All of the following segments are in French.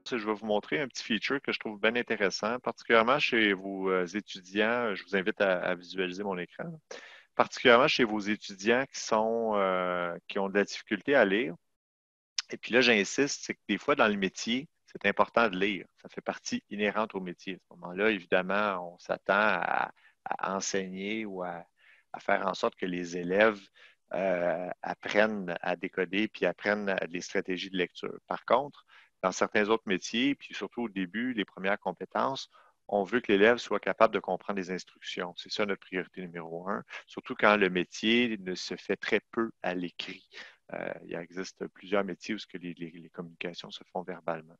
je vais vous montrer un petit feature que je trouve bien intéressant, particulièrement chez vos étudiants. Je vous invite à visualiser mon écran. Particulièrement chez vos étudiants qui ont de la difficulté à lire. Et puis là, j'insiste, c'est que des fois, dans le métier, c'est important de lire. Ça fait partie inhérente au métier. À ce moment-là, évidemment, on s'attend à enseigner ou à faire en sorte que les élèves apprennent à décoder puis apprennent des stratégies de lecture. Par contre, dans certains autres métiers, puis surtout au début, les premières compétences, on veut que l'élève soit capable de comprendre les instructions. C'est ça notre priorité numéro un, surtout quand le métier ne se fait très peu à l'écrit. Il existe plusieurs métiers où les communications se font verbalement.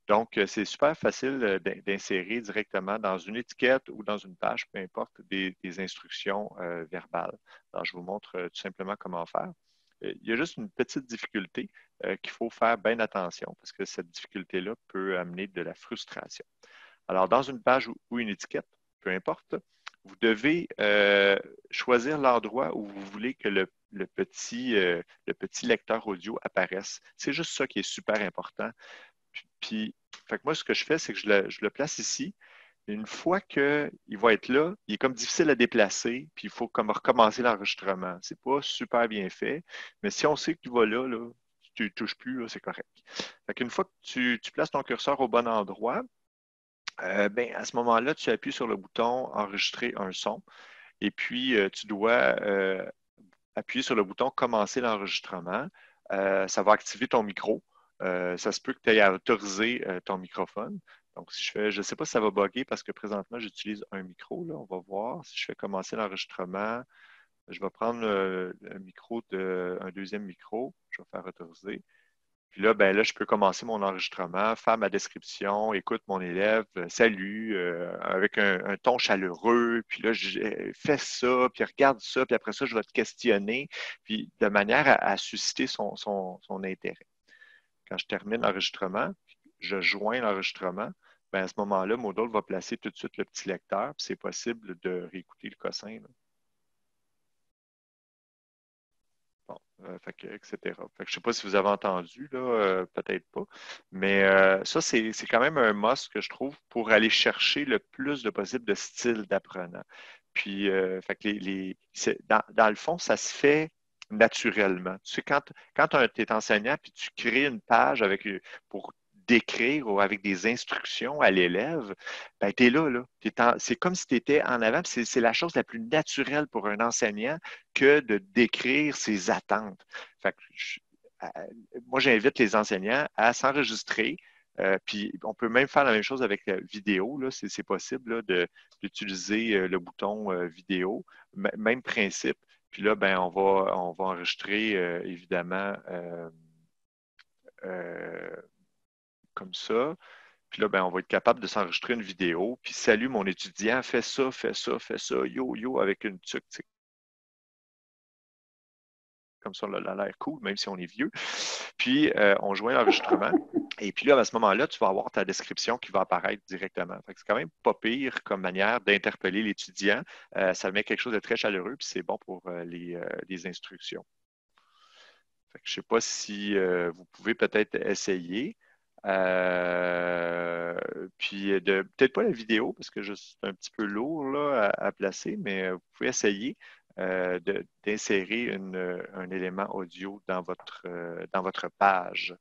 Donc, c'est super facile d'insérer directement dans une étiquette ou dans une page, peu importe, des instructions verbales. Alors, je vous montre tout simplement comment faire. Il y a juste une petite difficulté qu'il faut faire bien attention parce que cette difficulté-là peut amener de la frustration. Alors, dans une page ou une étiquette, peu importe, vous devez choisir l'endroit où vous voulez que le petit lecteur audio apparaisse. C'est juste ça qui est super important. Puis, fait que moi, ce que je fais, c'est que je le place ici. Une fois qu'il va être là, il est comme difficile à déplacer, puis il faut comme recommencer l'enregistrement. C'est pas super bien fait, mais si on sait que tu vas là, tu ne touches plus, c'est correct. Fait qu'une fois que tu places ton curseur au bon endroit, ben, à ce moment-là, tu appuies sur le bouton Enregistrer un son et puis tu dois appuyer sur le bouton Commencer l'enregistrement. Ça va activer ton micro. Ça se peut que tu aies à autoriser ton microphone. Donc, si je ne sais pas si ça va bugger parce que présentement, j'utilise un micro. Là, on va voir. Si je fais commencer l'enregistrement, je vais prendre un deuxième micro. Je vais faire autoriser. Puis là, ben là, je peux commencer mon enregistrement, faire ma description, écoute mon élève, salut, avec un ton chaleureux, puis là, fais ça, puis regarde ça, puis après ça, je vais te questionner, puis de manière à susciter son intérêt. Quand je termine l'enregistrement, je joins l'enregistrement, ben à ce moment-là, Moodle va placer tout de suite le petit lecteur, puis c'est possible de réécouter le cossin, là. Bon, fait que, etc. Fait que je ne sais pas si vous avez entendu, là, peut-être pas. Mais ça, c'est quand même un must que je trouve pour aller chercher le plus de possible de styles d'apprenant. Puis, fait que dans le fond, ça se fait naturellement. Tu sais, quand tu es enseignant puis tu crées une page pour d'écrire ou avec des instructions à l'élève, ben, tu es là. C'est comme si tu étais en avant. C'est la chose la plus naturelle pour un enseignant que de décrire ses attentes. Fait que moi, j'invite les enseignants à s'enregistrer. Puis on peut même faire la même chose avec la vidéo. Là, c'est possible là, d'utiliser le bouton vidéo. Même principe. Puis là, ben, on va enregistrer évidemment euh, comme ça. Puis là, ben, on va être capable de s'enregistrer une vidéo. Puis salut mon étudiant, fais ça, fais ça, fais ça, yo, yo, avec une tuque. Comme ça, on a l'air cool, même si on est vieux. Puis, on joint l'enregistrement. Et puis là, à ce moment-là, tu vas avoir ta description qui va apparaître directement. C'est quand même pas pire comme manière d'interpeller l'étudiant. Ça met quelque chose de très chaleureux, puis c'est bon pour les instructions. Je ne sais pas si vous pouvez peut-être essayer. Puis peut-être pas la vidéo parce que c'est un petit peu lourd là, à placer, mais vous pouvez essayer d'insérer un élément audio dans votre page.